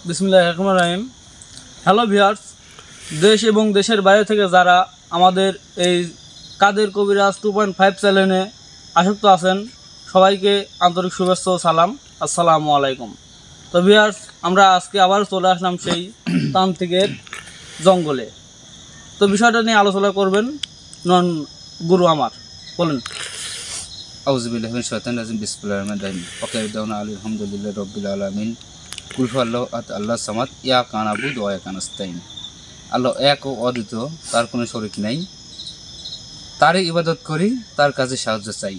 বিসমিল্লাহির রহমানির রহিম। Hello viewers, দেশ এবং দেশের বাইরে থেকে যারা আমাদের এই কাদের কবিরাজ 2.5 চ্যানেলে আসক্ত আছেন সবাইকে আন্তরিক শুভেচ্ছা ও সালাম। আসসালামু আলাইকুম। তো ভিউয়ার্স, আমরা আজকে আবার চলে আসলাম সেই তান্ত্রিকের জঙ্গলে। তো বিষয়টা নিয়ে আলোচনা করবেন নন গুরু আমার, বলেন। আউযুবিল্লাহি মিনাশ শাইতানির রাজিম। বিসমিল্লাহির রহমানির রহিম। ওয়াকাইদাউনা আলহামদুলিল্লাহি রাব্বিল আলামিন। কুল হুয়াল্লাহু আহাদ আল্লাহু সামাদ। ইয়াকা নাবুদু ওয়া ইয়াকা নাস্তাইন। আল্লাহ এক ও অদ্বিতীয়, তার কোনো শরীক নাই। তারই ইবাদত করি, তার কাছে সাহায্য চাই।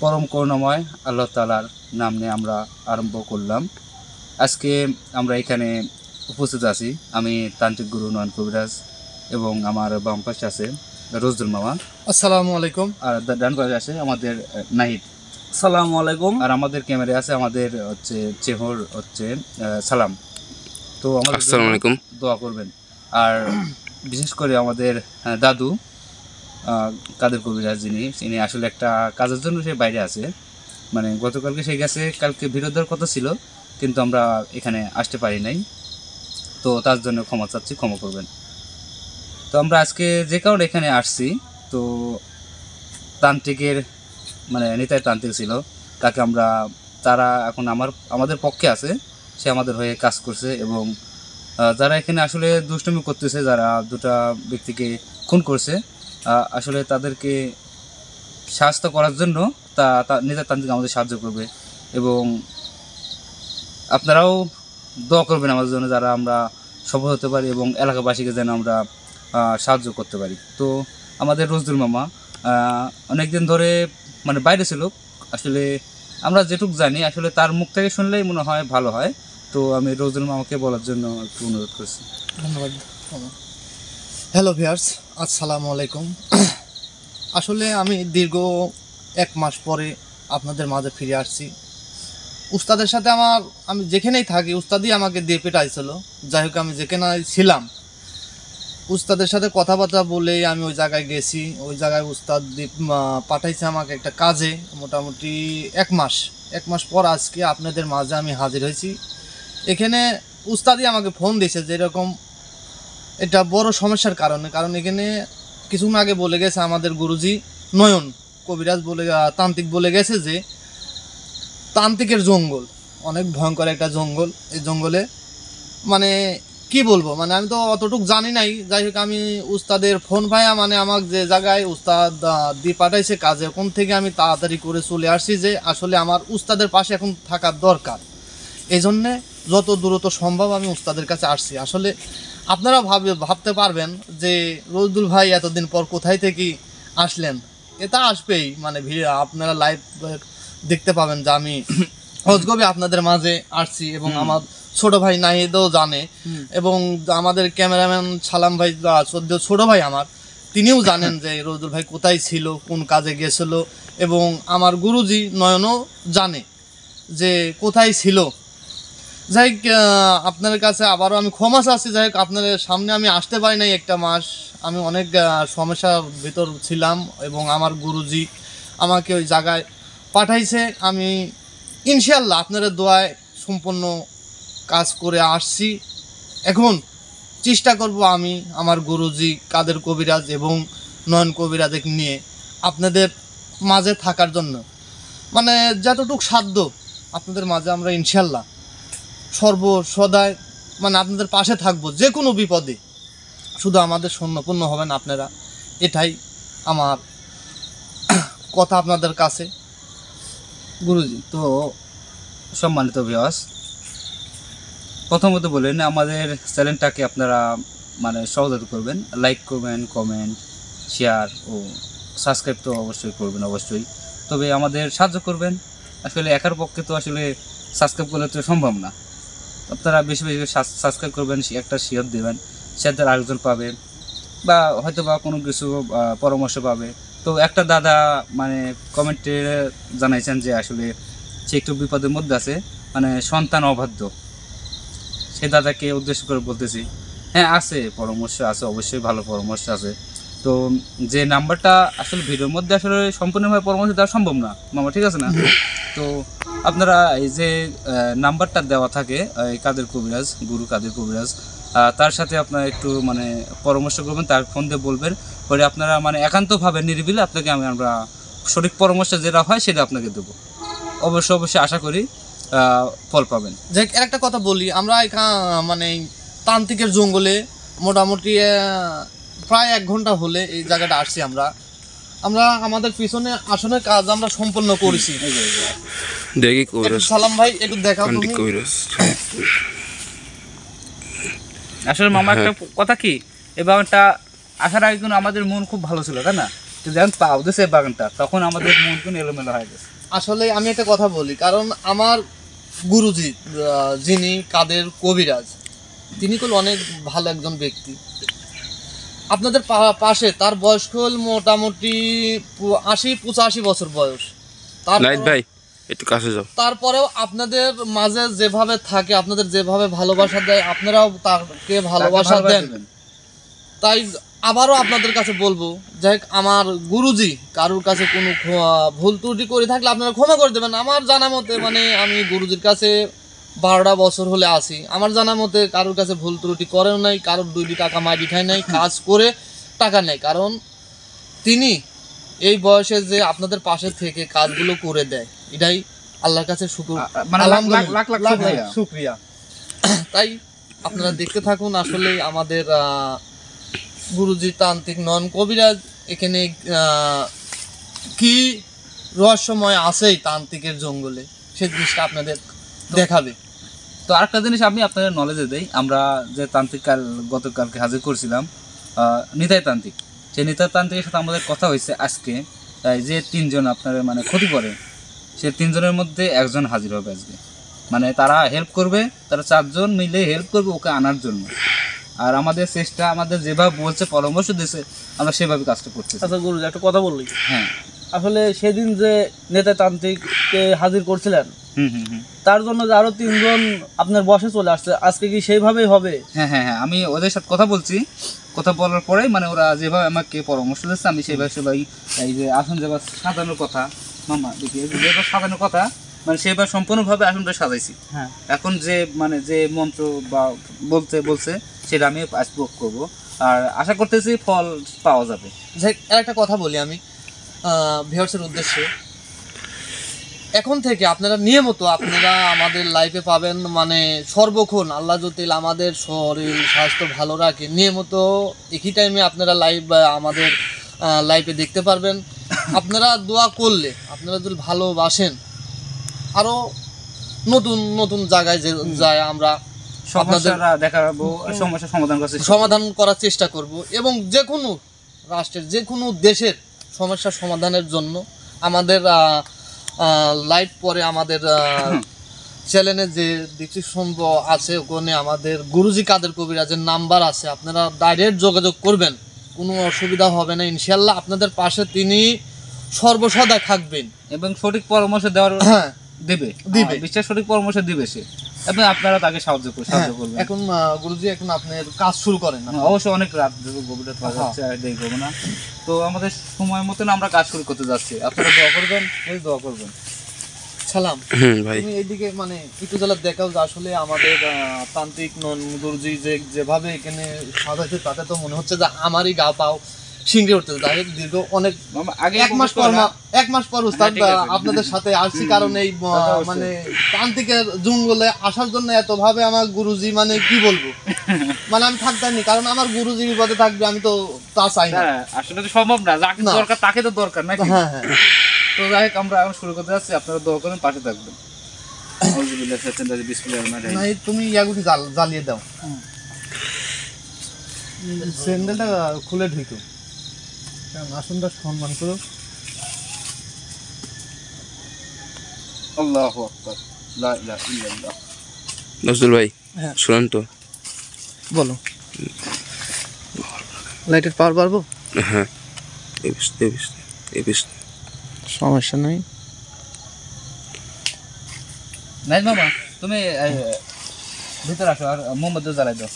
পরম করুণাময় আল্লাহ তাআলার নাম নিয়ে আমরা আরম্ভ করলাম। আজকে আমরা এখানে উপস্থিত আছি, আমি তান্ত্রিক গুরু নয়ন কবিরাজ এবং আমার বাম পাশে আছে রোজদুল মামা। আসসালামু আলাইকুম। আর ডান পাশে আছে আমাদের নাহিদ। আসসালামু আলাইকুম। আর আমাদের ক্যামেরায় আছে আমাদের চেহর সালাম। তো আমাদের আসসালামু আলাইকুম, দোয়া করবেন। আর বিশেষ করে আমাদের দাদু কাদের কবিরাজ, যিনি আসলে একটা কাজের জন্য সে বাইরে আছে, মানে গতকালকে সে গেছে, কালকে ভিডিও দেওয়ার কথা ছিল কিন্তু আমরা এখানে আসতে পারি নাই, তো তার জন্য ক্ষমা চাচ্ছি, ক্ষমা করবেন। তো আমরা আজকে যে কারণে এখানে আসছি, তো তান্ত্রিকের মানে নিতাই তান্ত্রিক ছিল, তাকে তারা এখন আমাদের পক্ষে আছে, সে আমাদের হয়ে কাজ করছে। এবং যারা এখানে আসলে দুষ্টুমি করতেছে, যারা দুটা ব্যক্তিকে খুন করছে, আসলে তাদেরকে শাস্তি করার জন্য নিতাই তান্ত্রিক আমাদের সাহায্য করবে। এবং আপনারাও দোয়া করবেন আমাদের জন্য, যারা আমরা সফল হতে পারি এবং এলাকাবাসীকে যেন আমরা সাহায্য করতে পারি। তো আমাদের রোজদুল মামা অনেকদিন ধরে মানে বাইরে ছিল, আসলে আমরা যেটুকু জানি আসলে তার মুখ থেকে শুনলেই মনে হয় ভালো হয়। তো আমি রোজদুল মামাকে বলার জন্য একটু অনুরোধ করছি। ধন্যবাদ। হ্যালো ভিউয়ার্স, আসসালামু আলাইকুম। আসলে আমি দীর্ঘ 1 মাস পরে আপনাদের মাঝে ফিরে আসছি। উস্তাদের সাথে আমি যেখানেই থাকি উস্তাদই আমাকে দিয়ে পেটাইছিল। যাই হোক, আমি যেখানে ছিলাম উস্তাদের সাথে কথাবার্তা বলে আমি ওই জায়গায় গেছি। ওই জায়গায় উস্তাদ পাঠাইছে আমাকে একটা কাজে। মোটামুটি 1 মাস পর আজকে আপনাদের মাঝে আমি হাজির হয়েছি। এখানে উস্তাদই আমাকে ফোন দিয়েছে যে এরকম এটা বড় সমস্যার কারণ এখানে কিছুক্ষণ আগে বলে গেছে আমাদের গুরুজি নয়ন কবিরাজ তান্ত্রিক বলে গেছে যে তান্ত্রিকের জঙ্গল অনেক ভয়ঙ্কর একটা জঙ্গল। এই জঙ্গলে মানে কি বলবো, মানে আমি তো অতটুকু জানি নাই। যাই হোক, আমি উস্তাদের ফোন পাইয়া মানে আমাকে যে জায়গায় উস্তাদ দিয়ে পাঠাইছে কাজে, ওখান থেকে আমি তাড়াতাড়ি করে চলে আসছি যে আসলে আমার উস্তাদের পাশে এখন থাকার দরকার। এই জন্যে যত দ্রুত সম্ভব আমি উস্তাদের কাছে আসছি। আসলে আপনারা ভাবতে পারবেন যে রোজদুল ভাই এতদিন পর কোথায় থেকে আসলেন। এটা আসবেই, মানে আপনারা লাইভ দেখতে পাবেন যে আমি অজগবে আপনাদের মাঝে আসছি। এবং আমার ছোট ভাই নাহিদও জানে, এবং আমাদের ক্যামেরাম্যান সালাম ভাই ছোট ভাই আমার, তিনিও জানেন যে রোজদুল ভাই কোথায় ছিল, কোন কাজে গেছিল। এবং আমার গুরুজি নয়নও জানে যে কোথায় ছিল। যাই হোক, আপনার কাছে আবারও আমি ক্ষমা চাচ্ছি। যাই হোক, আপনাদের সামনে আমি আসতে পারি নাই 1 মাস। আমি অনেক সমস্যার ভিতর ছিলাম এবং আমার গুরুজি আমাকে ওই জায়গায় পাঠাইছে। আমি ইনশাআল্লাহ আপনাদের দোয়ায় সম্পূর্ণ কাজ করে আসছি। এখন চেষ্টা করব আমি আমার গুরুজি কাদের কবিরাজ এবং নয়ন কবিরাজকে নিয়ে আপনাদের মাঝে থাকার জন্য, মানে যতটুকু সাধ্য আপনাদের মাঝে আমরা ইনশাআল্লাহ সর্বসদায় মানে আপনাদের পাশে থাকবো যে কোনো বিপদে। শুধু আমাদের শূন্যপূর্ণ হবেন আপনারা, এটাই আমার কথা আপনাদের কাছে। গুরুজি, তো সম্মানিত ভিউয়ার্স, প্রথমত বলেন আমাদের চ্যানেলটাকে আপনারা মানে সহযোগিতা করবেন, লাইক করবেন, কমেন্ট, শেয়ার ও সাবস্ক্রাইব তো অবশ্যই করবেন অবশ্যই। তবে আমাদের সাহায্য করবেন, আসলে একার পক্ষে তো আসলে সাবস্ক্রাইব করলে তো সম্ভব না। আপনারা বেশি বেশি সাবস্ক্রাইব করবেন, একটা শেয়ার দেবেন, শেয়ার দ্বারা আরেকজন পাবে বা হয়তো বা কোনো কিছু পরামর্শ পাবে। তো একটা দাদা মানে কমেন্টে জানাইছেন যে আসলে সে একটু বিপদের মধ্যে আছে, মানে সন্তান অবাধ্য। সে দাদাকে উদ্দেশ্য করে বলতেছি, হ্যাঁ আছে, পরামর্শ আছে, অবশ্যই ভালো পরামর্শ আছে। তো যে নাম্বারটা আসলে ভিডিওর মধ্যে আসলে সম্পূর্ণভাবে পরামর্শ দেওয়া সম্ভব না মামা, ঠিক আছে না? তো আপনারা এই যে নাম্বারটা দেওয়া থাকে এই কাদের কবিরাজ, গুরু কাদের কবিরাজ, তার সাথে আপনারা একটু মানে পরামর্শ করবেন, তার ফোন দিয়ে বলবেন, পরে আপনারা মানে একান্তভাবে নিরিবিলি আপনাকে আমরা সঠিক পরামর্শ যেটা হয় সেটা আপনাকে দেবো। অবশ্যই আশা করি ফল পাবেন। যে একটা কথা বলি, আমরা মানে তান্ত্রিকের জঙ্গলে মোটামুটি প্রায় 1 ঘন্টা হলে এই জায়গাটা আসছি। আমরা আমাদের পিছনে আসলে কাজ আমরা সম্পন্ন করেছি। দেখি কবিরাজ সালাম ভাই, একটু দেখাও কান্তি তুমি। কবিরাজ। আসলে মামা একটা কথা কি, এই বাগানটা আসার আগে কিন্তু আমাদের মন খুব ভালো ছিল, তাই না? তো যখন পাও দিয়েছে বাগানটা, তখন আমাদের মন কিন্তু এলোমেলো হয়ে গেছে। আসলে আমি একটা কথা বলি, কারণ আমার গুরুজি যিনি কাদের কবিরাজ, তিনি হল অনেক ভালো একজন ব্যক্তি। আপনাদের পাশে তার বয়স হল মোটামুটি 80-85 বছর বয়স। নাইট ভাই একটু কাছে যাও। তারপরেও আপনাদের মাঝে যেভাবে থাকে, আপনাদের যেভাবে ভালোবাসা দেয়, আপনারাও তাকে ভালোবাসা দেন। তাই আবারও আপনাদের কাছে বলবো, যাই হোক, আমার গুরুজি কারোর কাছে কোনো ভুল ত্রুটি করে থাকলে আপনারা ক্ষমা করে দেবেন। আমার জানা মতে মানে আমি গুরুজির কাছে 12টা বছর হলে আসি, আমার জানা মতে কারোর কাছে ভুল ত্রুটি করেও নাই, কারোর 2 টাকা মাটি খায় নাই, কাজ করে টাকা নেই। কারণ তিনি এই বয়সে যে আপনাদের পাশে থেকে কাজগুলো করে দেয়, এটাই আল্লাহর কাছে শুকর, মানে আলহামদুলিল্লাহ, লাখ শুকরিয়া। তাই আপনারা দেখতে থাকুন। আসলে আমাদের গুরুজি তান্ত্রিক নন, কবিরাজ। এখানে কি রহস্যময় আছেই তান্ত্রিকের জঙ্গলে, সেই জিনিসটা আপনাদের দেখাবে। তো আরেকটা জিনিস আমি আপনাদের নলেজে দেই, আমরা যে তান্ত্রিক গতকালকে হাজির করছিলাম নিতাই তান্ত্রিক, সেই নিতাই তান্ত্রিকের সাথে আমাদের কথা হয়েছে আজকে, যে 3 জন আপনার মানে ক্ষতি করে, সে 3 জনের মধ্যে 1 জন হাজির হবে আজকে। মানে তারা হেল্প করবে, তারা 4 জন মিলে হেল্প করবে ওকে আনার জন্য। আর আমাদের চেষ্টা, আমাদের যেভাবে বলছে, পরামর্শ দিয়েছে, আমরা সেভাবে কাজটা করতেছি। আচ্ছা গুরুজি, একটা কথা বললি, হ্যাঁ, আসলে সেদিন যে নেতা তান্ত্রিককে হাজির করছিলেন, তার জন্য যে আরো 3 জন আপনার বসে চলে আসছে, আজকে কি সেইভাবেই হবে? হ্যাঁ, আমি ওদের সাথে কথা বলছি, কথা বলার পরেই মানে ওরা যেভাবে আমাকে পরামর্শ দিচ্ছে, আমি সেভাবে এই যে আসন যেভাবে সাজানোর কথা, মামা দেখি যেভাবে সাজানোর কথা, মানে সেভাবে সম্পূর্ণভাবে আসনটা সাজাইছি। হ্যাঁ, এখন যে মানে যে মন্ত্র বা বলছে সেটা আমি আজ প্রয়োগ করবো, আর আশা করতেছি ফল পাওয়া যাবে। যাই, একটা কথা বলি আমি ভিউয়ার্সের উদ্দেশ্যে। এখন থেকে আপনারা নিয়মিত আপনারা আমাদের লাইফে পাবেন, মানে সর্বক্ষণ আল্লাহ যদি আমাদের শরীর স্বাস্থ্য ভালো রাখে, নিয়মিত একই টাইমে আপনারা আমাদের লাইফে দেখতে পারবেন। আপনারা দোয়া করলে, আপনারা যদি ভালোবাসেন, আরও নতুন নতুন জায়গায় যায় আমরা সমস্যাটা দেখাবো, সমস্যার সমাধান করার চেষ্টা করব। এবং যে কোনো রাষ্ট্রের, যে কোনো দেশের সমস্যার সমাধানের জন্য আমাদের লাইভ পরে আমাদের চ্যানেলে যে ডিসক্রিপশন আছে, ওখানে আমাদের গুরুজি কাদের কবিরাজের নাম্বার আছে, আপনারা ডাইরেক্ট যোগাযোগ করবেন, কোনো অসুবিধা হবে না। ইনশাল্লাহ আপনাদের পাশে তিনি সর্বসদা থাকবেন এবং সঠিক পরামর্শ দেওয়ার হ্যাঁ দিবে বিশ্বাস, সঠিক পরামর্শ দিবে সে, এবং আপনারা তাকে সাহায্য করবেন। এখন গুরুজি, এখন আপনার কাজ শুরু করেন না? অবশ্যই অনেক রাত গভীর রাত হয়ে যাচ্ছে, আর দেরি করবো না। তো আমাদের সময় মতন আমরা কাজ শুরু করতে যাচ্ছি, আপনারা দোয়া করবেন, দোয়া করবেন। সালাম ভাই, তুমি এইদিকে মানে একটু জ্বালা দেখাও যে আসলে আমাদের তান্ত্রিক নন গুরুজি যেভাবে এখানে সাজাইছে, তাতে তো মনে হচ্ছে যে আমারই গা পাও শিংড়ে উঠতেছে। তাই দীর্ঘ অনেক আগে 1 মাস পর উস্তাদ আপনাদের সাথে আসছি, কারণ এই মানে তান্ত্রিকের জঙ্গলে আসার জন্য এতভাবে আমার গুরুজি, মানে কি বলবো, মানে আমি থাকতাম না, কারণ আমার গুরুজি বিপদে থাকবে, আমি তো তা চাই না। আসলে তো সম্ভব না, যাকে দরকার তাকে তো দরকার নাকি। হ্যাঁ, তো যাই হোক, আমরা এখন শুরু করতে যাচ্ছি, আপনারা দোয়া করেন, পাশে থাকবেন। না, তুমি ইয়াগুলি জ্বালিয়ে দাও, স্যান্ডেলটা খুলে ঢুকো, আসনটা সম্মান করো। আল্লাহু আকবার, লা ইলাহা ইল্লাল্লাহ। নজরুল ভাই হ্যাঁ, শুনেন তো, বলো। লাইটের পাওয়ার বাড়বো? হ্যাঁ, সমস্যা নাই। নাই মামা, তুমি ভিতরে আসো, আর মোমবাতি জ্বালাই দাও।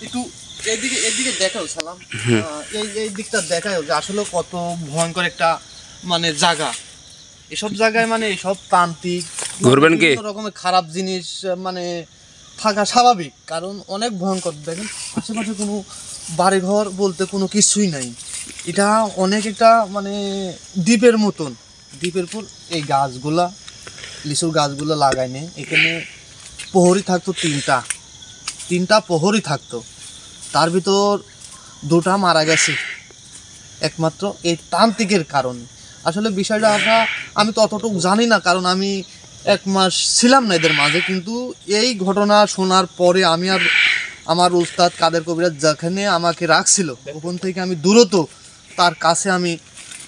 একটু এইদিকে এইদিকে দেখাও সালাম, এই দিকটা দেখাও যে আসলে কত ভয়ঙ্কর একটা মানে জায়গা। এসব জায়গায় মানে এসব তান্ত্রিক ঘুরবেন কি? বিভিন্ন রকমের খারাপ জিনিস মানে থাকা স্বাভাবিক, কারণ অনেক ভয়ঙ্কর। দেখেন আশেপাশে কোনো বাড়িঘর বলতে কোনো কিছুই নাই। এটা অনেক একটা মানে দ্বীপের মতন। দ্বীপের পর এই গাছগুলা, লিচুর গাছগুলো লাগাইনে এখানে প্রহরী থাকতো তিনটা প্রহরী থাকতো, তার ভিতর দুটা মারা গেছে একমাত্র এই তান্ত্রিকের কারণে। আসলে বিষয়টা আমি ততটুকু জানি না, কারণ আমি 1 মাস ছিলাম না এদের মাঝে, কিন্তু এই ঘটনা শোনার পরে আমি আর আমার উস্তাদ কাদের কবিরাজ যেখানে আমাকে রাখছিল ওখান থেকে আমি দূরত তার কাছে আমি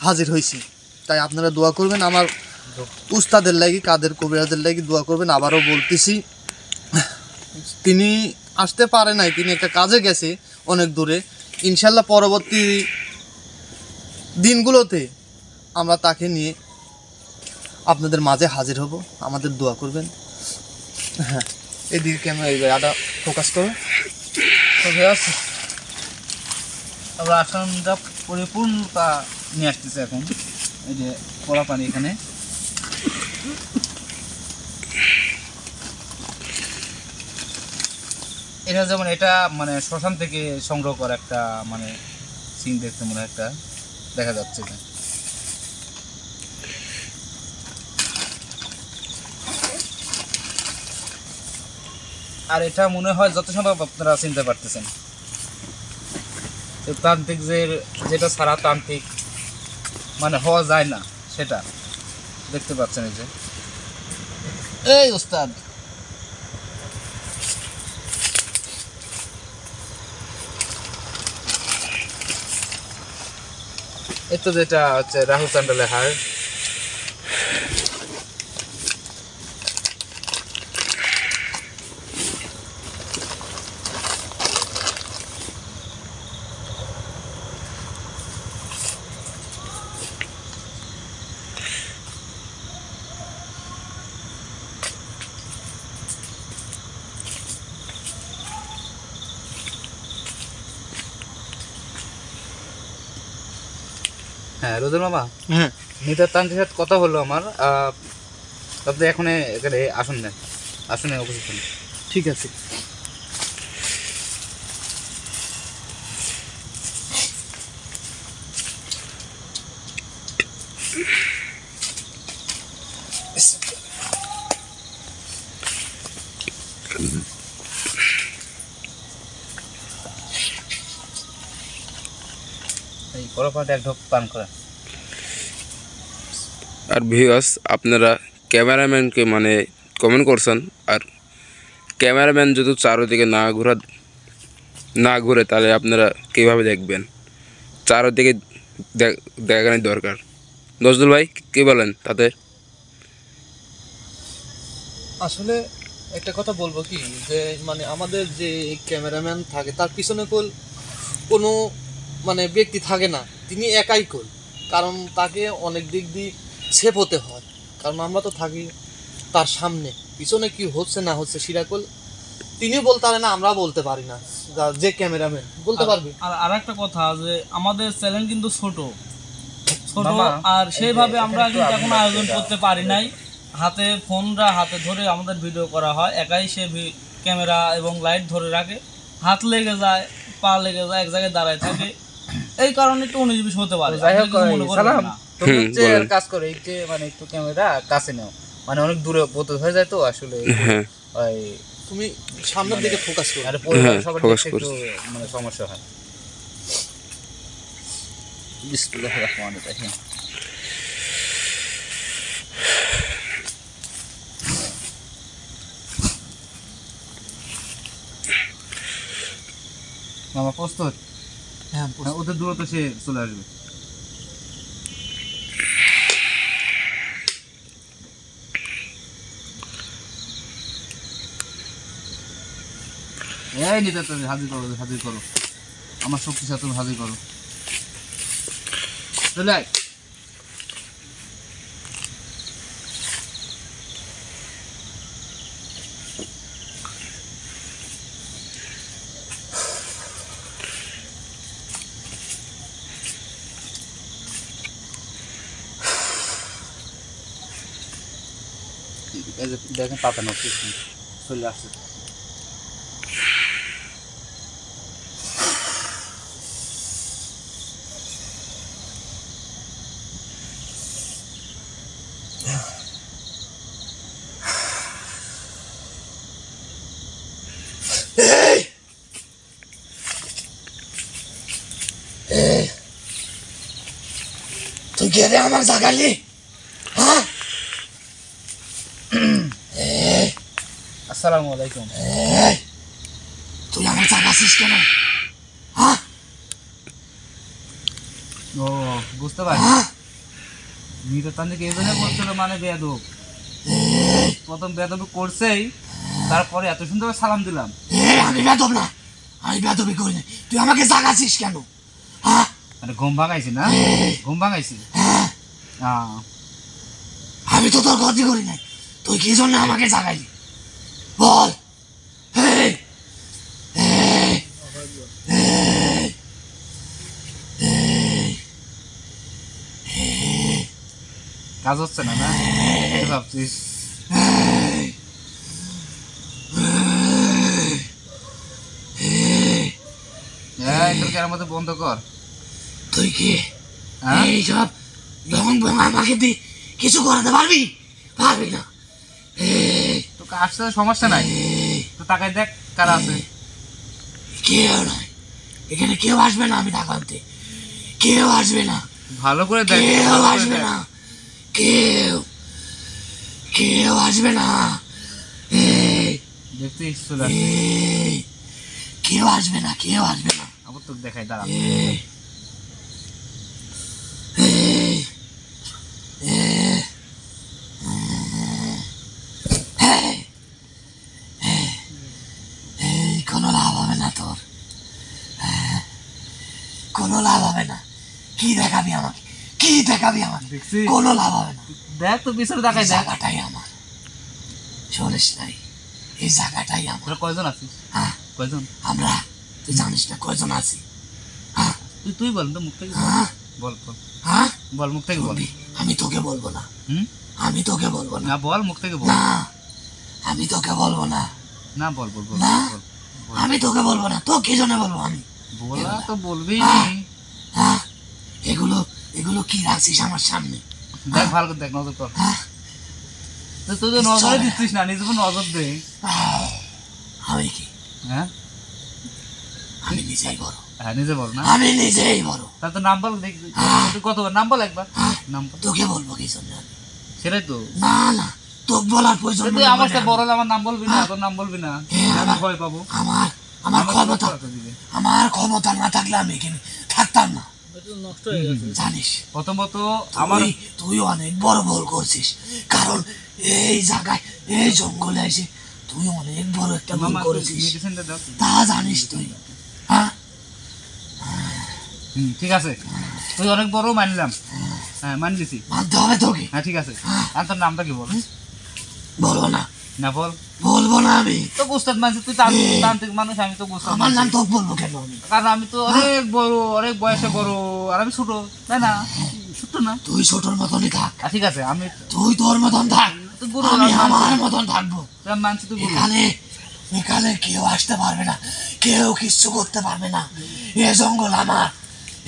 হাজির হয়েছি। তাই আপনারা দোয়া করবেন আমার উস্তাদের লাগি, কাদের কবিরাজের লাগি দোয়া করবেন। আবারও বলতেছি, তিনি আসতে পারে নাই, তিনি একটা কাজে গেছে অনেক দূরে। ইনশাল্লাহ পরবর্তী দিনগুলোতে আমরা তাকে নিয়ে আপনাদের মাঝে হাজির হব, আমাদের দোয়া করবেন। হ্যাঁ, এদিকে ক্যামেরা এই জায়গাটা ফোকাস করো। তো ভিউয়ার্স, আমরা আসামটা পরিপূর্ণতা নিয়ে আসতেছে এখন। এই যে কলা পানি এখানে, এটা যেমন এটা মানে শ্মশান থেকে সংগ্রহ করা একটা মানে সিন দেখতে মনে হয় একটা দেখা যাচ্ছে এটা। আর এটা মনে হয় যত সম্ভব আপনারা চিনতে পারতেছেন, তান্ত্রিক যেটা ছাড়া তান্ত্রিক মানে হওয়া যায় না সেটা দেখতে পাচ্ছেন। এই যে এই ওস্তাদ, এই তো যেটা হচ্ছে রাহু চান্ডালের হার। হ্যাঁ রোদের মামা, হ্যাঁ, নিতার তান্ত্রিক সাথে কথা হলো আমার। আপনি এখন এখানে আসুন, নেন আসুন, উপস্থিত হন। ঠিক আছে। এই গরম পানিটা এক ঢোক পান করেন। আর ভিউয়ার্স, আপনারা ক্যামেরাম্যানকে মানে কমেন্ট করছেন, আর ক্যামেরাম্যান যদি চারোদিকে না ঘুরে তাহলে আপনারা কীভাবে দেখবেন? চারোদিকে দেখানোর দরকার। নজরুল ভাই কী বলেন তাতে? আসলে একটা কথা বলবো কি, যে মানে আমাদের যে ক্যামেরাম্যান থাকে তার পিছনে কোনো মানে ব্যক্তি থাকে না, তিনি একাই কারণ তাকে অনেক দিক দিয়ে সেভ হতে হয়, কারণ আমরা তো থাকি তার সামনে, পিছনে কি হচ্ছে না হচ্ছে সেটা তিনিও বলতে পারে না, আমরা বলতে পারি না, যে ক্যামেরাম্যান বলতে পারবে। আর একটা কথা, যে আমাদের চ্যানেল কিন্তু ছোট, মামা, আর সেইভাবে এই যে আমরা এখানে কিন্তু একটু এখন আগুন আয়োজন লাগছে। করতে পারি নাই। ফোনরা হাতে ধরে আমাদের ভিডিও করা হয়, একাই সে ক্যামেরা এবং লাইট ধরে রাখে, হাত লেগে যায়, পা লেগে যায়, এক জায়গায় দাঁড়ায় থাকে, এই কারণে একটু 19-20 হতে পারে। যাই হোক, আপনারা কিছু মনে করবেন সালাম, না। তুমি হুম, হচ্ছে বলেন। এর কাজ করো, এই যে মানে একটু ক্যামেরা কাছে নাও, মানে অনেক দূরে বোতল হয়ে যায় তো আসলে হ্যাঁ, ওই তুমি সামনের দিকে ফোকাস করো। আর পরিবার হ্যাঁ, সবার focus দেখতে একটু মানে সমস্যা হয়। বিসমিল্লাহির রহমানির রহিম। মামা প্রস্তুত? হ্যাঁ, হ্যাঁ, ওদের দূরত্ব সে চলে আসবে। এই নিতে তুমি হাজির করো, আমার শক্তি সাথে তুমি হাজির করো। চলে আয়। এই যে দেখেন পাতা নষ্ট চলে আসছে। তুই কে রে আমার জাগালি? হ্যাঁ, আসসালামু আলাইকুম। তুই আমার জাগাছিস কেন? হ্যাঁ, ও বুঝতে পারি। নিরতান্দিকে এই জন্য বলছিল মানে বেয়াদব, প্রথম বেয়াদবি করছেই, তারপরে এত সুন্দর সালাম দিলাম। আমি বেদব না, আমি বেদবি করি না। তুই আমাকে জাগাছিস কেন? হ্যাঁ, মানে ঘুম ভাঙাইছি না? ঘুম ভাঙাইছি। আমি তো তোর ক্ষতি করি নাই, তুই কি জন্য আমাকে জাগাইলি বল? এই, এই, এই, এই, কাজ হচ্ছে না না? কি ভাবছিস? এটার মধ্যে বন্ধ কর। তুই কি হ্যাঁ? এইসব ঢং ভং আমাকে দিয়ে কিছু করাতে পারবি? পারবি না। তো আসতে সমস্যা নাই, তো তাকাই দেখ কারা আছে। কেউ নয়, এখানে কেউ আসবে না। আমি টাকাতে কেউ আসবে না, ভালো করে দেখ, কেউ ভালো করে আসবে দেখ। না, কেউ কেউ আসবে না। এই, দেখছিস চলে আসছে। এই, কেউ আসবে না, কেউ আসবে না। আবার তোকে দেখাই, দাঁড়া। এই, এই, এই, এই, এই, কোনো লাভ হবে না তোর, কোনো লাভ হবে না। কি দেখাবি আমাকে? কি দেখাবি আমাকে? দেখছিস? কোনো লাভ হবে না। দেখ তো পিছনে তাকাই এই দেখ। জায়গাটাই আমার, শুনিস নাই? এই জায়গাটাই আমার। তোরা কয়জন আছিস? হ্যাঁ, কয়জন? আমরা, তুই জানিস না কয়জন আছি? হ্যাঁ, তুই বল তো, মুখ থেকে বল। হ্যাঁ, বল বল হ্যাঁ, বল, মুখ থেকে বল। বলবি? আমি তোকে বলবো না, হুম? আমি তোকে বলবো না। না বল, মুখ থেকে বল। না, আমি তোকে বলবো না, না বল বল বল না। বল। আমি তোকে বলবো না। তো কি জন্য বলবো আমি? বলা তো বলবি। হ্যাঁ, এগুলো এগুলো কি রাখছিস আমার সামনে? দেখ ভালো করে দেখ, নজর কর। হ্যাঁ, তুই তো নজরে দিচ্ছিস না, নিজে নজর দে। আমি কি? হ্যাঁ আমি নিজেই বড়, হ্যাঁ, নিজে বল না। আমি নিজেই বড়। তাহলে তো নাম বল, দেখ তুই কতবার নাম বল, একবার নাম বল। তোকে বলবো কি জন্য আমি? সেটাই তো। না না, তোকে বলার প্রয়োজন তুই মনে আমার করে সাথে আমি। বড় হলে আমার নাম বলবি না, তোর নাম বলবি না, আমি ভয় পাবো। আমার আমার ক্ষমতা, আমার ক্ষমতা না থাকলে আমি এখানে থাকতাম না, এটা তো নষ্ট হয়ে গেছে। জানিস? প্রথমত আমার তুই অনেক বড় ভুল করছিস, কারণ এই জায়গায়, এই জঙ্গলে এসে তুই অনেক বড় একটা ভুল মামা করেছিস। মেডিসিনটা দাও। তা জানিস তুই? হ্যাঁ, ঠিক আছে, তুই অনেক বড় মানলাম, হ্যাঁ মানি দিছি। মানতে হবে তোকে। হ্যাঁ ঠিক আছে, আর তোর নামটা কি বল? বলবো না, না বল। বলবো না আমি। তো উস্তাদ মানছি, তুই তান্ত্রিক মানুষ, আমি তো উস্তাদ আমার মানছি। নাম তোকে বলবো কেন আমি? কারণ আমি তো অনেক বড়, অনেক বয়সে বড়, আর আমি ছোট, তাই না? ছোট না? তুই ছোটর মতনই থাক, ঠিক আছে, আমি তুই তোর মতন থাক, তো গুরু, আমি আমি আমার মানছি। মতন থাকবো। আমি মানছি তুই গুরু। এখানে এখানে কেউ আসতে পারবে না, কেউ কিচ্ছু করতে পারবে না। এ জঙ্গল আমার,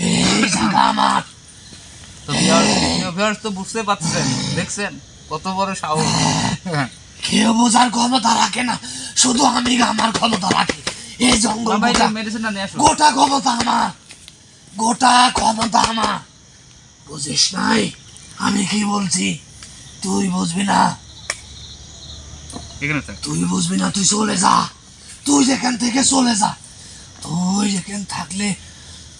এই জায়গা আমার। তো ভিউয়ার্স তো বুঝতে পারছেন, দেখছেন কত বড় সাহস। কেউ বোঝার ক্ষমতা রাখে না, শুধু আমি আমার ক্ষমতা রাখি। এই জঙ্গল বাবা গোটা, মেডিসিনটা নিয়ে আসো। গোটা ক্ষমতা আমার, গোটা ক্ষমতা আমার। বুঝিস নাই আমি কি বলছি? তুই বুঝবি না, এখানে থাক। তুই বুঝবি না, তুই চলে যা, তুই যেখান থেকে চলে যা। তুই যেখানে থাকলে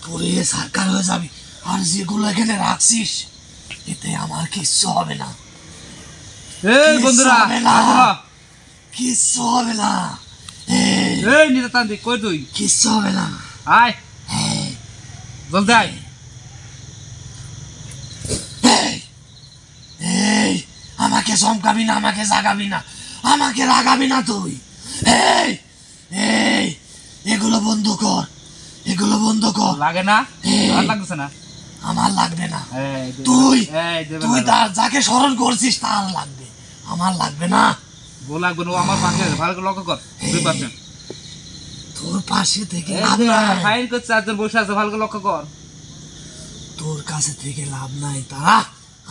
পুরে সরকার হয়ে যাবি, আর যেগুলো এখানে রাখছিস এতে আমার কিচ্ছু হবে না, এই বন্ধুরা, হবে না। আসো না। কিচ্ছু হবে না। এই, এই নিরতান্ত্রিক, কই তুই? কিচ্ছু হবে না। আয়, এই, জলদি আয়। এই, এই, আমাকে চমকাবি না, আমাকে জাগাবি না, আমাকে রাগাবি না তুই। এই, এই, এগুলো বন্ধ কর, এগুলো বন্ধ কর। লাগে না? এই। আর লাগতেছে না? আমার লাগবে না। এই দে- তুই এই দেবে তুই না। তার যাকে স্মরণ করছিস তার লাগবে, আমার লাগবে না। ও লাগবে না, ও আমার পাশে আছে, ভালো করে লক্ষ্য কর। 2%। তোর পাশে থেকে লাভ নাই, ফাইন করছে, চারজন বসে আছে, ভালো করে লক্ষ্য কর। তোর কাছে থেকে লাভ নাই। তারা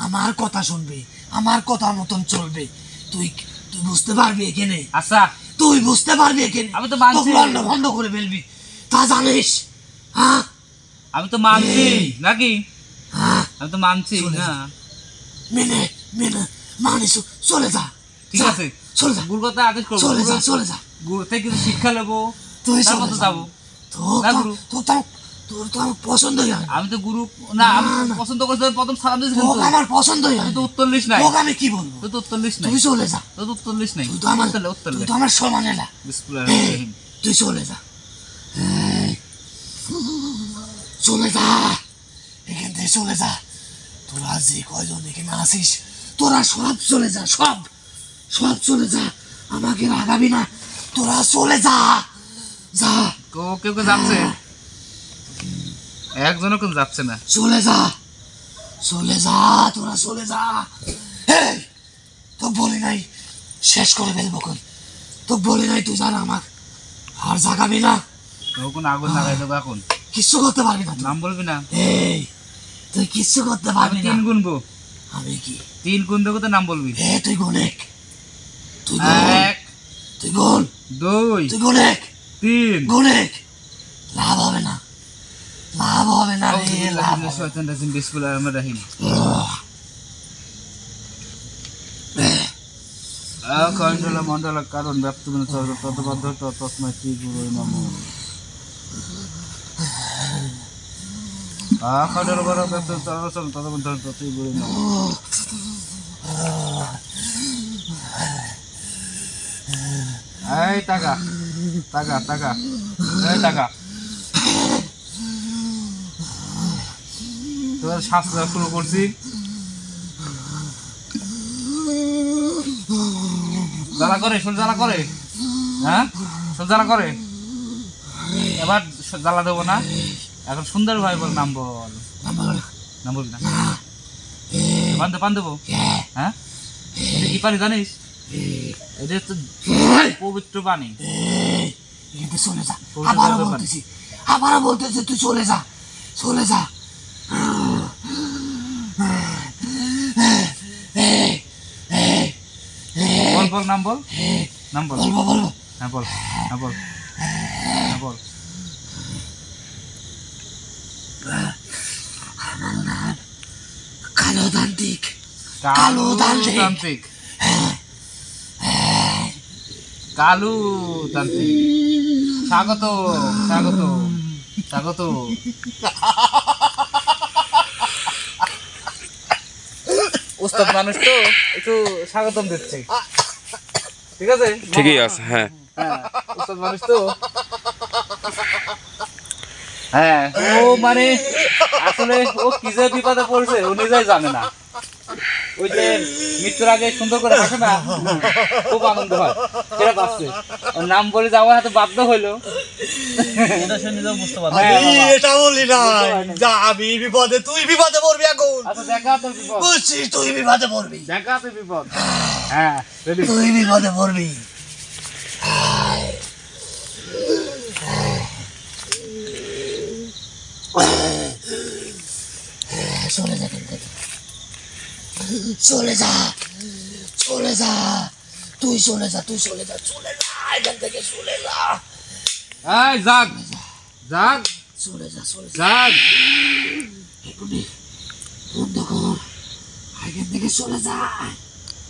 আমার কথা শুনবে, আমার কথা মতন চলবে। তুই তুই বুঝতে পারবি এখানে, আচ্ছা তুই বুঝতে পারবি এখানে। আমি তো মানছি। তোকে লন্ড বন্ধ করে ফেলবি, তা জানিস? হ্যাঁ আমি তো মানছি নাকি, হ্যাঁ, আমি তো মানছি চলে না। যা। মেনে মেনে মানিস, চলে যা। ঠিক যা, আছে, চলে যা, গুরু কথা আদেশ করবো, চলে যা, চলে যা। গুরু থেকে কিছু শিক্ষা নেবো, তুই তারপর চলে তো যা। যাবো। তোর না, তো- গুরু। তোর তো আমার পছন্দই হয় না। আমি তো গুরু না, আমি না, না। পছন্দ করছি, প্রথম সালাম দিয়েছি, তোকে কিন্তু আমার পছন্দই হয় তুই না। তো উত্তর লিস নাই, তোকে আমি কি বলবো? তুই তো উত্তর লিস নাই, তুই চলে যা। তুই তো উত্তর লিস নাই। তুই তো আমার উত্তর তুই লে। তো আমার সমানে না। বিসমিল্লাহির রহমানির রহিম। তুই চলে যা, এই, চলে যা, এখান থেকে চলে যা। তোরা যে কয়জন এখানে আসিস, তোরা সব চলে যা, সব সব চলে যা। আমাকে রাগাবি না, তোরা চলে যা, যা, কেউ কেউ যাচ্ছে, একজনও কেউ যাচ্ছে না। চলে যা, চলে যা, তোরা চলে যা। এই, তো বলি নাই শেষ করে ফেলবো কোন, তো বলি নাই তুই জানা আমার আর জাগাবি না, কেউ কোন আগুন লাগাই দেবো এখন। কিচ্ছু করতে পারবি না তুই। নাম বলবি না, এই, তুই কিচ্ছু করতে আমি পারবি না। 3 গুনবো, আমি কি 3 গুন দেবো তো নাম বলবি। তুই গোনেক, তুই গোন, 1 তুই গোন, 2 তুই গোনেক, 3। গোনেক। লাভ হবে না, লাভ হবে না রে, লাভ হবে না। শয়তান রাজিম, বিসমিল্লাহির রহমানির রহিম। আকাণ্ডল মণ্ডল কারণ ব্যাপ্ত বিন সর্ব ততবাধ্য তস্মৈ শ্রী গুরুই নমঃ। আকাণ্ডল বড় ব্যাপ্ত সর্ব ততবাধ্য শ্রী গুরুই নমঃ। এই টাকা টাকা টাকা, এই টাকা তোর শাস্ত্র শুরু করছি। জ্বালা করে, শোল জ্বালা করে, হ্যাঁ শোল জ্বালা করে। এবার জ্বালা দেবো না, এখন সুন্দর ভাই বল, নাম বল। নাম বলবি না, পান দেবো। হ্যাঁ, এটা কি পানি জানিস? এটা হচ্ছে পবিত্র পানি। এখান থেকে চলে যা, পবিত্র আবারও পানি। বলতেছি, আবারও বলতেছি, তুই চলে যা, চলে যা। বল বল, নাম বল, নাম বল। বলবো বলবো, হ্যাঁ বল, হ্যাঁ বল, হ্যাঁ বল। কালো দান্তিক, কালো তান্ত্রিক। তান্ত্রিক, কালু তান্ত্রিক। স্বাগত স্বাগত স্বাগত। উস্তাদ মানুষ তো একটু স্বাগতম দিচ্ছে, ঠিক আছে? ঠিকই আছে, হ্যাঁ। হ্যাঁ, উস্তাদ মানুষ তো। হ্যাঁ, ও মানে আসলে ও কি যে বিপদে পড়ছে ও নিজেই জানে না। ওই যে মৃত্যুর আগে সুন্দর করে হাসে না, খুব আনন্দ হয়, সেটা পাচ্ছে। ওর নাম বলে যাওয়া হাতে বাধ্য হইলো, এটা সে নিজেও বুঝতে পারবে। হ্যাঁ, আমি বাবা। এটা বলি না, যা আমি বিপদে, তুই বিপদে পড়বি এখন। আচ্ছা দেখা তোর বিপদ, বুঝছিস, তুই বিপদে পড়বি, দেখা তোর বিপদ। হ্যাঁ ready? তুই বিপদে পড়বি। চলে যা এখান থেকে, চলে যা, চলে যা, তুই চলে যা, তুই চলে যা, চলে যা এখান থেকে, চলে যা, এই জাগ জাগ চলে যা, চলে যা। জাগ। এখনই বন্ধ কর, এখান থেকে চলে যা,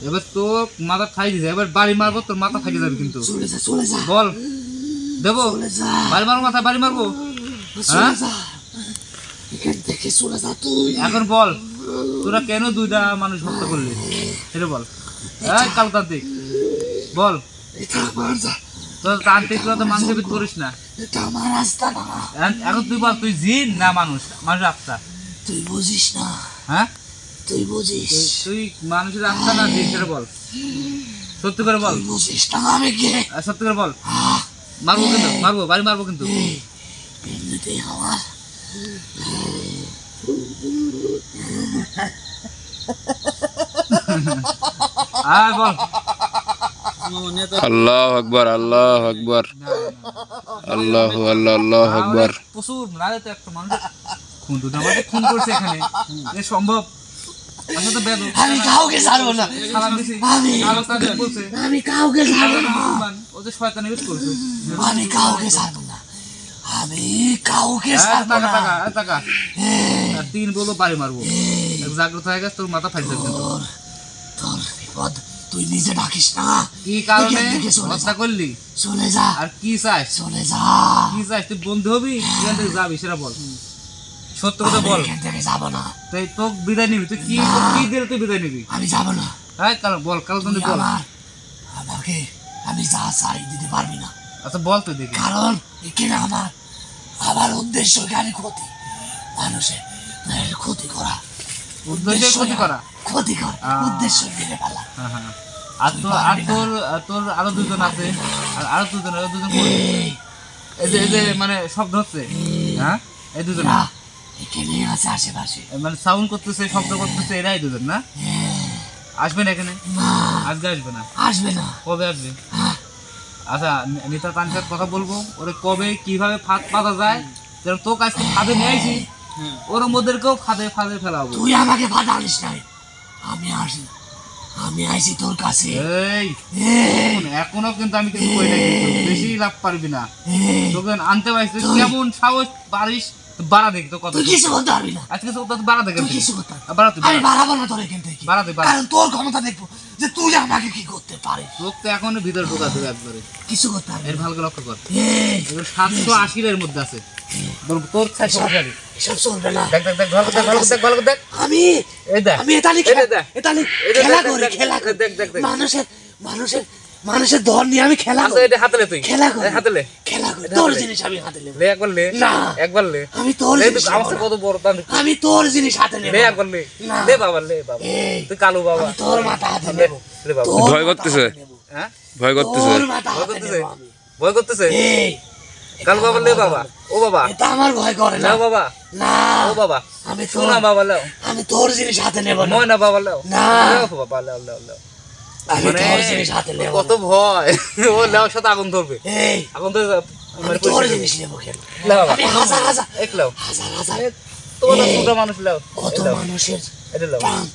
এবার তো মাথা খাই দিছে, এবার বাড়ি মারবো, তোর মাথা খাই যাবে কিন্তু। চলে যা, চলে যা, বল দেবো, চলে যা, বাড়ি মারবো, মাথা বাড়ি মারবো। চলে যা, এখান থেকে চলে যা তুই। এখন বল তোরা কেন দুইটা মানুষ হত্যা করলি, সেটা বল। এই কালতান্ত্রিক বল, এটা আমার তোর তান্ত্রিকরা তো মানুষের ভিত করিস না। এটা আমার রাস্তা না, এখন তুই বল, তুই জিন না মানুষ, মানুষের আত্মা? তুই বুঝিস না, হ্যাঁ, তুই বুঝিস, তুই মানুষের আত্মা না জিন, সেটা বল, সত্যি করে বল, তুই বুঝিস না আমি কে। সত্যি করে বল। মারবো কিন্তু, মারবো, বাড়ি মারবো কিন্তু। এমনিতেই আমার আয় বল। আল্লাহ আকবার, আল্লাহ আকবার, আল্লাহ আল্লাহ আল্লাহ আকবার। প্রচুর নারে তো একটা মানুষ খুন তো আমাকে খুন করছে এখানে, এ সম্ভব? আসলে তো বেদ আমি কাউকে ছাড়বো না, সালাম দিছি, আলোচনা বলছে আমি কাউকে ছাড়বো না, ও যে শয়তান ইউজ করছে। আমি কাউকে ছাড়বো না, আমি কাউকে ছাড়বো টাকা না। টাকা টাকা আর 3 বলো বাড়ি মারবো। এক জাগ্রত হয়ে গেছে, তোর মাথা ফাইল যাবে। তোর বিপদ তুই নিজে ডাকিস না। কি কারণে এখান থেকে চলে হত্যা যা, করলি? চলে যা, আর কি চাস? চলে যা। কি চাস? তুই বন্ধু হবি, এখান থেকে যাবি, সেটা বল, সত্য কথা আমি বল। এখান থেকে যাবো না, তুই তো বিদায় নিবি, তুই কি কি দিলে তুই বিদায় নিবি? আমি যাবো না। হ্যাঁ কাল বল, কাল তুই তুমি বল। আমাকে আমি যা চাই দিতে পারবি না, আচ্ছা বল তুই দেখি। কারণ এখানে আমার উদ্দেশ্য জ্ঞানী ক্ষতি, মানুষের ক্ষতি করা, উদ্দেশ্যে ক্ষতি করা। ক্ষতি করা, উদ্দেশ্য মেরে ফেলা। হ্যাঁ হ্যাঁ। আর তোর আরো দুজন আছে, আর আরো দুজন কই? এই যে মানে শব্দ হচ্ছে, হ্যাঁ এই দুজন না, এখানে আছে আশেপাশে। মানে সাউন্ড করতেছে, শব্দ করতেছে, এরাই দুজন না? আসবে না এখানে? আজকে আসবে না? আসবে না। কবে আসবে? আচ্ছা নেতা তানকার কথা বলবো, ওরে কবে কিভাবে ফাঁদ পাতা যায়, যেন তোকে আজকে ফাঁদে নিয়ে আইছি, ওর মধ্যেকেও ফাঁদে ফেলাবো। তুই আমাকে বাধা আনিস নাই, আমি আইছি তোর কাছে। এই এখনো কিন্তু আমি কিছু কই নাই, কিন্তু বেশি লাভ পারবি না। তোকে আনতে পারছিস, কেমন সাহস পারিস? বাড়া দেখি তো কত। তুই কিছু করতে পারবি না, আজকে তো বাড়া দেখে তুই কিছু করতে পারবি না। বাড়াতে আমি বাড়াবো না তোর এখান থেকে, বাড়াতে কারণ তোর ক্ষমতা দেখবো যে তুই আমাকে কি করতে পারিস। তোকে তো এখনো ভিতরে ঢোকা দেবে একবারে। কিছু করতে পারবি এর না। ভালো করে লক্ষ্য কর, এই, এগুলো 780 এর মধ্যে আছে। তোর 680। এসব চলবে না। দেখ দেখ দেখ, ভালো করে দেখ। আমি এই দেখ, আমি এটালি এই দেখ, এটালি এই দেখ, খেলা দেখ, করি, দেখ, খেলা করি। দেখ, দেখ, দেখ। মানুষের ধর নিয়ে আমি খেলা আচ্ছা করি, এটা হাতে লে তুই, খেলা করি, এই হাতে লে, খেলা করি। এটা তোর হাতে লে। জিনিস আমি হাতে নেব লে একবার লে, না। একবার লে, আমি তোর লে, জিনিস তুই নেব আমার না। কত বড় তান, আমি তোর জিনিস হাতে নেব লে না। একবার লে, না। লে বাবা, লে বাবা, এই, তুই কালু বাবা, আমি তোর মাথা হাতে লে, নেব, লে বাবা। তোর ভয় মাথা করতেছে। হাতে নেব, হ্যাঁ ভয় করতেছে। তোর মাথা ভয় হাতে করতেছে, নেব আমি। ভয় করতেছে। এই, কালু বাবা, লে বাবা, ও বাবা, এটা আমার ভয় করে না। লেও বাবা, না, ও বাবা, আমি তোর সোনা বাবা লেও, আমি তোর জিনিস হাতে নেব না। ময়না বাবা লেও, না। লেও বাবা, লেও লেও লেও। আমি মানে তোর জিনিস হাতে নেব কত না। ভয়, ও লেওর সাথে আগুন ধরবে, এই, আগুন ধরে আমি তোর জিনিস নেব কেন? লেও বাবা, আমি হাজার হাজার এক লেও, হাজার তোমার ছোট মানুষ লেও, কত মানুষের এটা লেও। প্রাণ,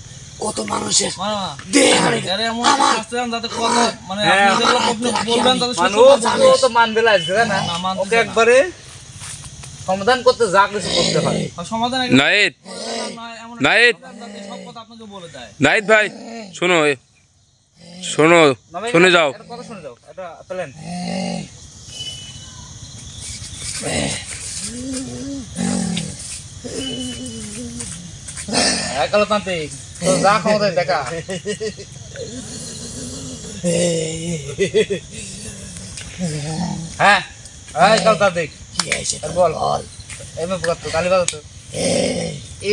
কত মানুষের মামা, দেহ আমি আরে এমন আমার শাস্তি দেন যাতে কথা মানে হ্যাঁ, আপনি যেগুলো আপনি বলবেন তাতে মানে সত্যি ও তো মানবে লাগছে না, না, মানতেছে ওকে না। একবারে সমাধান করতে যা কিছু করতে হয়। আর সমাধান নাইট, নয়, এমন নাইট, যাতে সব কথা আপনাকে বলে দেয়। নাইট ভাই, শোনো, শোনো, শুনে যাও। একটা কথা শুনে যাও, এটা প্ল্যান। একালো তান্ত্রিক, তোর যা ক্ষমতা দেখা। হ্যাঁ, একালো তান্ত্রিক, কি হয়েছে তোর? বল। বল। এমএ বুকাতো তালি বাজাতো।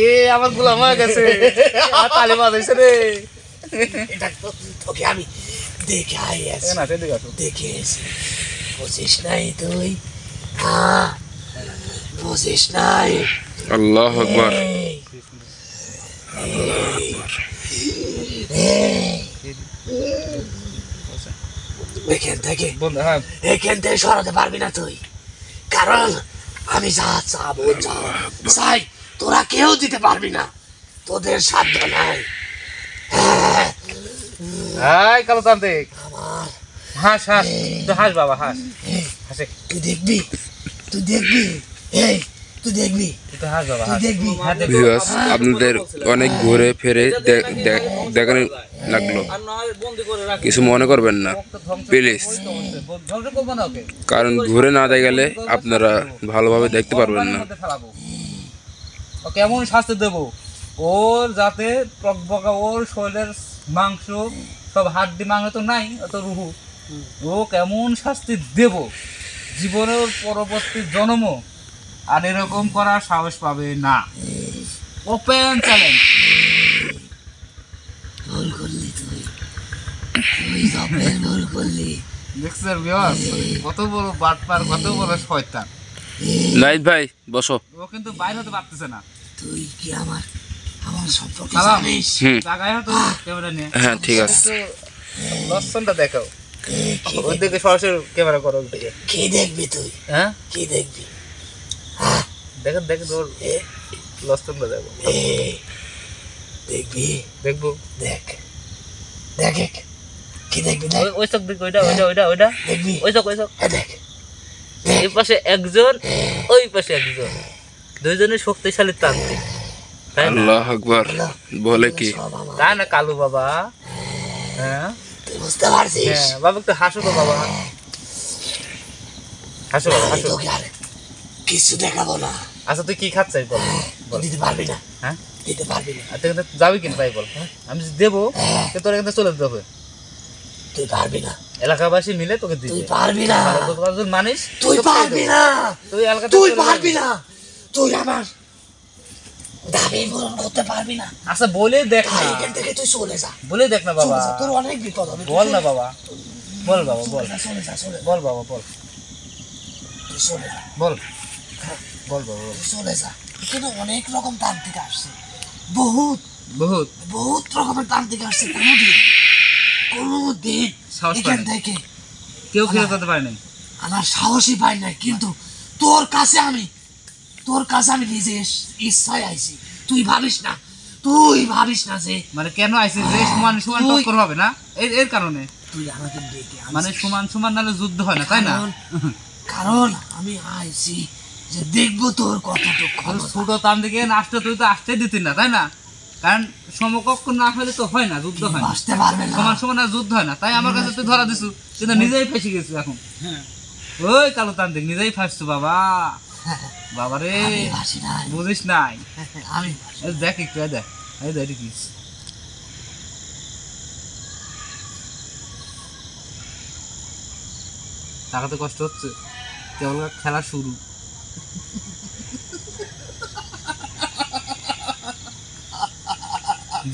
এ আমার গোলাম হয়ে গেছে, আর তালি বাজাইছে রে। এটা তো তোকে আমি দেখে আইয়াছি, না সেদিকে আসো। দেখে এসে বুঝিস নাই তুই? হ্যাঁ, বুঝিস নাই? আল্লাহ আকবার। এই, এই, এখান থেকে বন্ধু, হ্যাঁ এখান থেকে সরাতে পারবি না তুই, কারণ আমি যা চাবো যা চাই তোরা কেউ দিতে পারবি না, তোদের সাধ্য নাই। হাই কালো তান্ত্রিক, আমার হাস হাস, তুই হাস বাবা, হাস হাসে, তুই দেখবি, তুই দেখবি, এই তুই দেখবি, তুই তো হাস বাবা, তুই হাস। দেখবি। হ্যাঁ দেখবো। ভিউয়ার্স, আপনাদের অনেক ঘুরে ফিরে দেখানো লাগলো, আর নয় বন্দি করে রাখি। কিছু মনে করবেন না প্লিজ, ধ্বংস করবো না ওকে, কারণ ঘুরে না গেলে আপনারা ভালোভাবে দেখতে পারবেন না। মধ্যে ফেলাবো। ও কেমন শাস্তি দেবো, ওর যাতে টকবকা, ওর শরীরের মাংস সব হাড্ডি মাংস তো নাই, অত রুহু, ও কেমন শাস্তি দেব, জীবনের পরবর্তী জন্মও আর এরকম করার সাহস পাবে না। Open challenge. ভুল করলি তুই, তুই সবের ভুল করলি। দেখছেন ভিউয়ার্স, কত বড় বাটপার, কত বড় শয়তান। নাইট ভাই বসো। ও কিন্তু বাইরে হতে পারতেছে না। তুই কি আমার সম্পর্কে সালাম। জানিস? হুম, জায়গায় হয়তো ক্যামেরা নিয়ে। হ্যাঁ ঠিক আছে। একটু লক্ষণটা দেখাও ওই দিকে সরাসরি ক্যামেরা করো ওদিকে কি দেখবি তুই? হ্যাঁ কি দেখবি? দেখেন দেখেন ওর লক্ষণটা দেখো দেখবি? দেখবো দেখ দেখ কি দেখবি? দেখ ওই চোখ দিকে ওইটা ওইটা ওইটা ওইটা দেখবি? ওই চোখ দেখ এই পাশে একজন ওই পাশে একজন দুইজনের শক্তিশালী তান্ত্রিক তাই না আল্লাহ আকবার বলে কি? সব আমার। তাই না কালু বাবা হ্যাঁ তুই বুঝতে পারছিস? হ্যাঁ বাবা একটু হাসো তো বাবা হাসো বাবা আমি হাসো তোকে আর কিছু দেখাবো না। আচ্ছা তুই কি খাচ্ছিস বল তুই দিতে পারবি না, হ্যাঁ দিতে পারবি না, আর তুই এখান থেকে যাবি কিনা তাই বল আমি যদি দেবো তো তোর এখান থেকে চলে যেতে হবে তুই পারবি না, এলাকাবাসী মিলে তোকে তুই দিবে পারবি না, ভালো করে তোর যদি মানিস তুই তোকে পারবি দেবো। না, তুই এলাকাতে তুই চলে যাবি। পারবি না, তুই আমার দাবি পূরণ করতে পারবি না। আচ্ছা বলে দেখ না এখান থেকে তুই চলে যা, বলে দেখ না বাবা চলে যা, তোর অনেক বিপদ হবে। তুই বল না চলে বাবা বল বাবা বল যা, চলে যা, চলে যা, বল বাবা বল তুই চলে যা, বল বল বাবা বল তুই চলে যা। এখানে অনেক রকম তান্ত্রিক আসছে, বহুত বহুত বহুত রকমের তান্ত্রিক আসছে। কোনোদিন সাহস পায় এখান না। থেকে কেউ ফিরে যেতে পারে নাই আমার সাহসই পাই নাই, কিন্তু তোর কাছে আমি নিজে ইচ্ছায় আইছি। তুই ভাবিস না যে মানে কেন আইছিস যে সমান সমান তুই- টক্কর হবে না এর কারণে তুই আমাকে ডেকে আনছিস। মানে সমান সমান নালে যুদ্ধ হয় না তাই না কারণ আমি আইছি যে দেখবো তোর কতটুকু ক্ষমতা। ছোট তান দিকে আসতে তুই তো আসতে দিতি না তাই না কারণ সমকক্ষ না হলে তো হয় না যুদ্ধ হয় না আসতে পারবে না, সমান সমান আর যুদ্ধ হয় না তাই আমার কাছে তুই ধরা দিছু কিন্তু নিজেই ফেসে গেছিস এখন ওই কালো তান্ত্রিক নিজেই ফাঁসছো বাবা বাবারে আমি বাসি নাই, বুঝিস নাই আমি এই দেখ একটু এই দেখ এটা কি টাকাতে কষ্ট হচ্ছে কেবল খেলা শুরু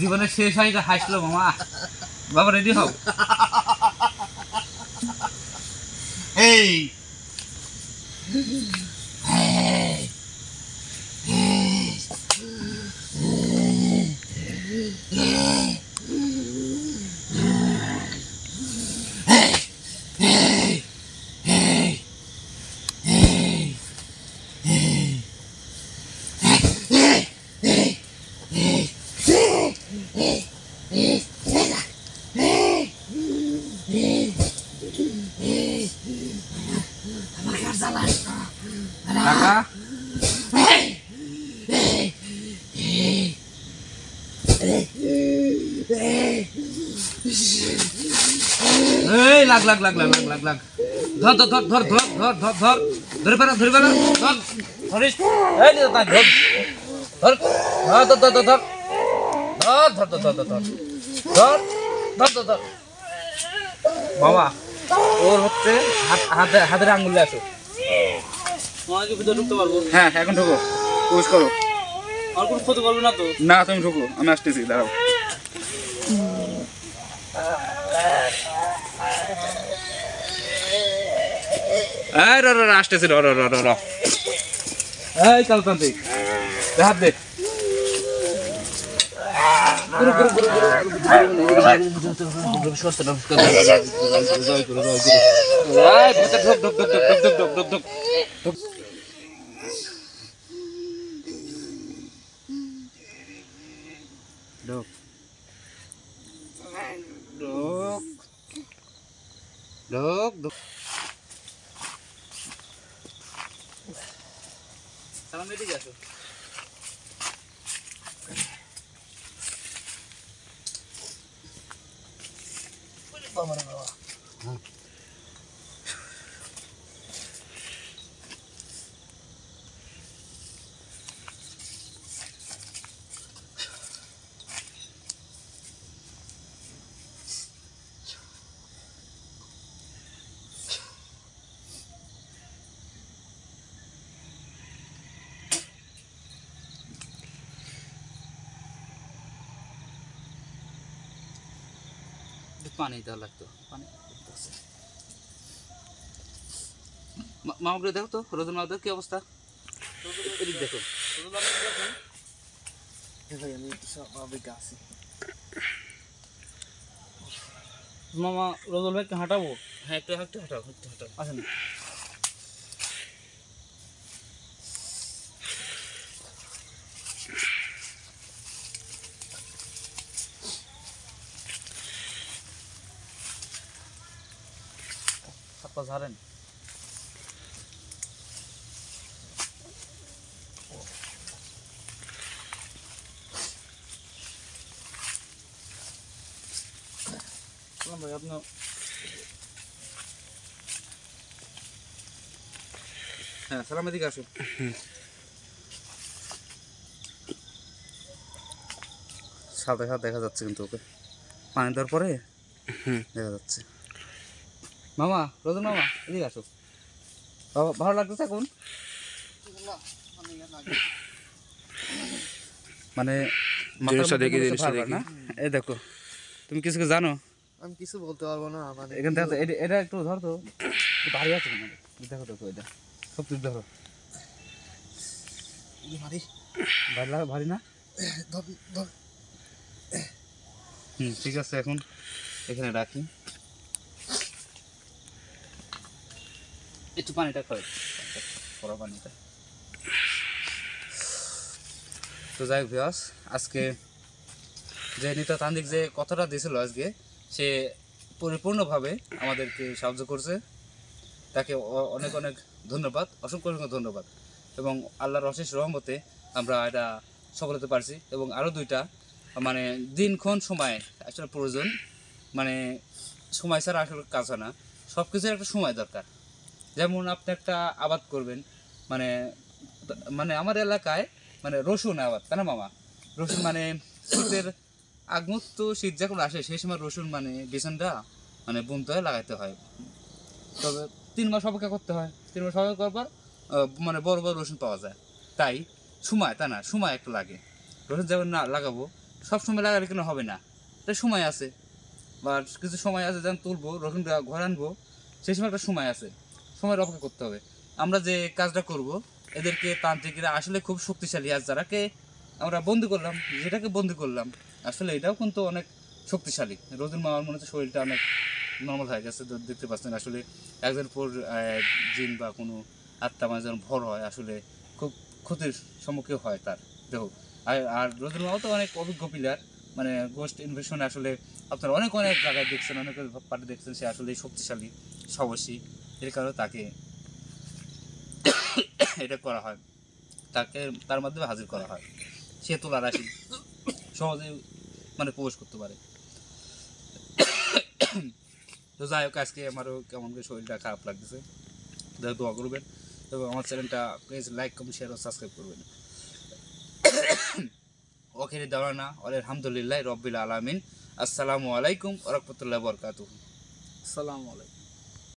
জীবনের শেষ হাইটা হাসলো মামা বাবা রেডি হও এই এই, আমাকে আর জ্বালাস না। টাকা এই লাগ লাগ লাগ লাগ লাগ লাগ লাগ ধর ধর ধর ধর ধর ধর ধর ধরে ফেলা ধর ধরিস এই নে তা ধর ধর ধর ধর ধর ধর ধর ধর ধর ধর ধর ধর ধর ধর ধর ধর বাবা ওর হচ্ছে হাতের আঙ্গুলে আসো তোমাকে ভিতরে ঢুকতে পারবো? হ্যাঁ এখন ঢুকো প্রবেশ করো আর কোনো ক্ষতি করবে না তো? না তুমি ঢুকো আমি আসতেছি দাঁড়াও এই র র র আসতেছি র র র র র এই কালতান্ত্রিক হাত দে সামনে দিকে আসো পানি দেওয়া লাগতো পানি মামাকে দেখো তো রোজন মামাদের কি অবস্থা এদিক দেখো ভাই আমি একটু স্বাভাবিক আছি। মামা রজল ভাইকে হাঁটাবো। হ্যাঁ, একটু একটু হাঁটাও, একটু হাঁটাও। আসেন। হাত পা ঝাড়েন। ভাই আপনার হ্যাঁ, সালাম, এদিকে আসো। সাদা সাদা দেখা যাচ্ছে কিন্তু ওকে পানি দেওয়ার পরে দেখা যাচ্ছে। মামা, রোজন মামা, এদিকে আসো। বাবা, ভালো লাগতেছে এখন? মানে জিনিসটা দেখি, মধ্যে জিনিসটা বারবার দেখি। না? এই দেখো, তুমি কিছু কি জানো? আমি কিছু বলতে পারবো না মানে এখান থেকে তো এটা একটু ধর তো, ভারী আছে কেন? দেখো দেখো, এটা সব কিছু ধরো। ভারী ভারী লাগে, ভারী না? ধর ধর ঠিক আছে, এখন এখানে রাখি। একটু পানিটা খাই, পড়া পানিটা। তো যাই হোক ভিউয়ার্স, আজকে যে নৃতান্ত্রিক যে কথাটা দিয়েছিল আজকে, সে পরিপূর্ণভাবে আমাদেরকে সাহায্য করছে। তাকে অনেক অনেক ধন্যবাদ, অসংখ্য অসংখ্য ধন্যবাদ। এবং আল্লাহর অশেষ রহমতে আমরা এটা সফল হতে পারছি। এবং আরও দুইটা মানে দিনক্ষণ সময় আসলে প্রয়োজন, মানে সময় ছাড়া আসলে কাজ হয় না, সব কিছুর একটা সময় দরকার। যেমন আপনি একটা আবাদ করবেন, মানে মানে আমার এলাকায় মানে রসুন আবাদ, তাই না মামা? রসুন মানে শীতের আগমুহূর্ত, শীত যখন আসে সেই সময় রসুন মানে বিছানটা মানে বুনতে হয়, লাগাইতে হয়। তবে 3 মাস অপেক্ষা করতে হয়। 3 মাস অপেক্ষা করার পর মানে বড় বড় রসুন পাওয়া যায়। তাই সময়, তা না, সময় একটু লাগে। রসুন যেমন না লাগাবো, সব সময় লাগালে কেন হবে না, তাই সময় আছে। বা কিছু সময় আছে, যখন তুলবো রসুনটা ঘরে আনবো, সেই সময় একটা সময় আছে, সময়ের অপেক্ষা করতে হবে। আমরা যে কাজটা করব, এদেরকে তান্ত্রিকরা আসলে খুব শক্তিশালী। আর যারাকে আমরা বন্দি করলাম, যেটাকে বন্দি করলাম, আসলে এটাও কিন্তু অনেক শক্তিশালী। রোজন মামার মনে হচ্ছে শরীরটা অনেক নর্মাল হয়ে গেছে, তো দেখতে পাচ্ছেন আসলে একজন পর জিন বা কোনো আত্মা মানে যখন ভর হয়, আসলে খুব ক্ষতির সম্মুখীন হয় তার দেহ। আর রোজন মামাও তো অনেক অভিজ্ঞ প্লেয়ার, মানে গোস্ট ইনভেশনে আসলে আপনারা অনেক অনেক জায়গায় দেখছেন, অনেক পার্টি দেখছেন, সে আসলে শক্তিশালী, সাহসী। এর কারণে তাকে এটা করা হয়, তাকে তার মাধ্যমে হাজির করা হয়। সে তোলা রাশি সহজে মানে প্রবেশ করতে পারে। তো যাই হোক, আজকে আমারও কেমন করে শরীরটা খারাপ লাগতেছে, দোয়া করবেন এবং আমার চ্যানেলটা প্লিজ লাইক, কমেন্ট, শেয়ার ও সাবস্ক্রাইব করবেন। ওখানে দাওয়ানা আলহামদুলিল্লাহ রব্বিল আলামিন। আসসালামু আলাইকুম ওয়া রাহমাতুল্লাহি ওয়া বারাকাতুহু। আসসালামু আলাইকুম।